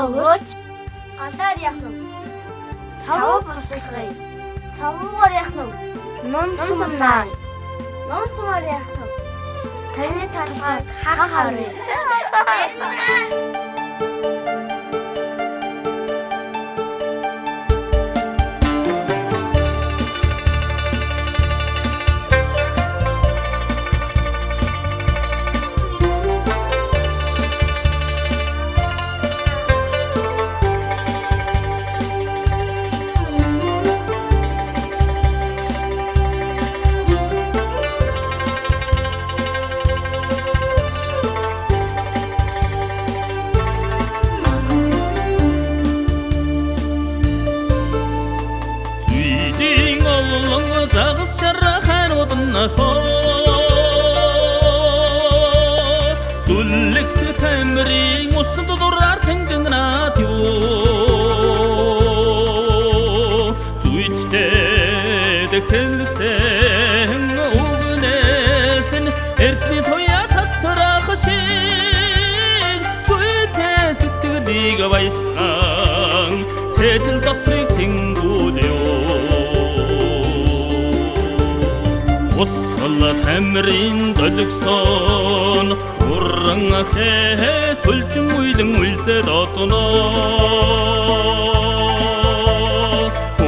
Овооч гадаар яах нь? Цавуу босгоё. Цавуугаар яах нь? Ном сумнаа. Ном сумаар яах нь? Таны талаар харъя. Зүлэгт тамирын усанд дураар цэнгэнатё Зүичтэй дэхэлсэн үгнээс нь эрдний туяа цацрах шиг Зүитэй сэтгэлийг баясгаан цэжил дотрыг цэнгүүлё Усгала тамирын долгсон уран хээ сүлжин уйлан үлзэд одно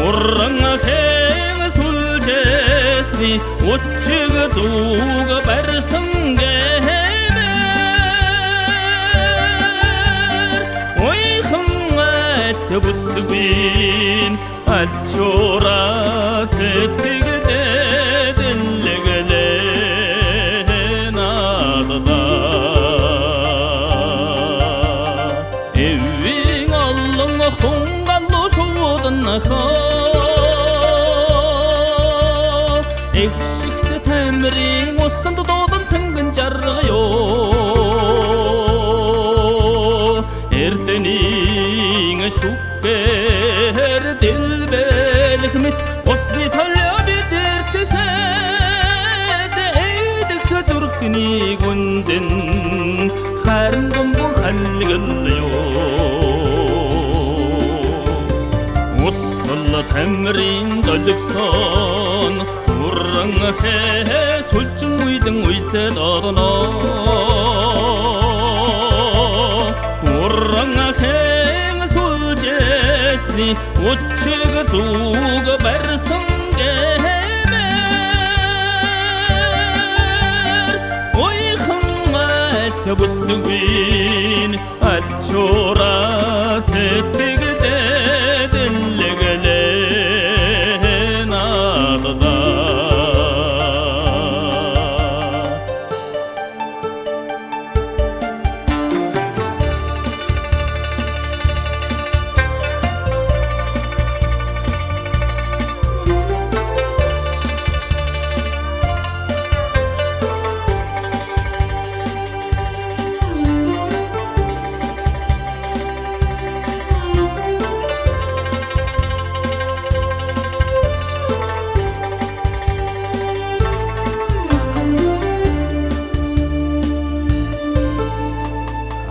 уран хээ сүлжэсний учиг зүг барсан гэмээр ойхон альт бүсгүйн алчуураа сэтгэлээ Экшигт тамирын усанд дуудан цэнгэн жаргая Эрдэнийн шүхээр дэлбэлэх мэт усны толио бидэртэхэд эдэх зүрхний гүндэн харин гомбон халгалё Усгала тамирын долгсон уран хээ сүлжин уйлан үлзэд одно уран хээ сүлжэсний учиг зүг барсан гэмээр ойхон альт бүсгүйн алчуураа сэтгэлээ дэлгэлээ надада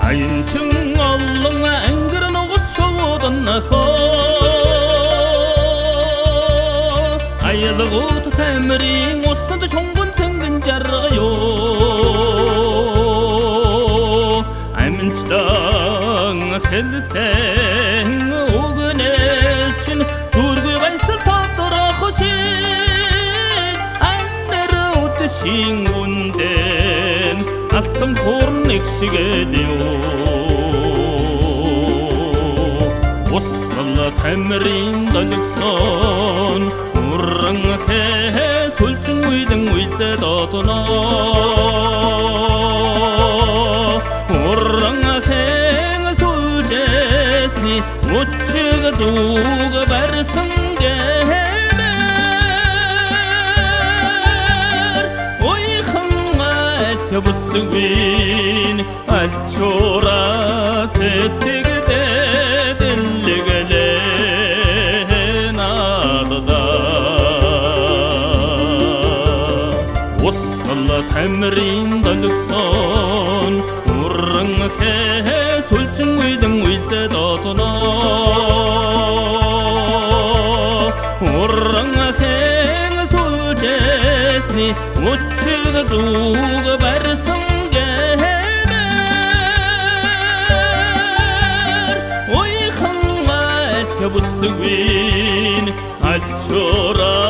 Аянчин олон ангир нугас шуудан Аялгууд тамирын усанд шунган цэнгэн жаргая Аминчдан хэлсэн үгнээс чинь зүргүй баясал тодрох шиг Аннэр үдэшин үндэн алтан хуурн экшигэдё Усгала тамирын долгсон уран хээ сүлжин уйлан үлзэд одно уран хээ сүлжэсний учиг зүг барсан гэмээр ойхон альт бүсгүйн алчуураа сэтгэлээ дэлгэлээ надада Усгала тамирын долгсон уран хээ сүлжин уйлан 제 도도노 오랑아 행 소제스니 우츠가 주가 바르성게메 오이 항말 켜부스윈 알초라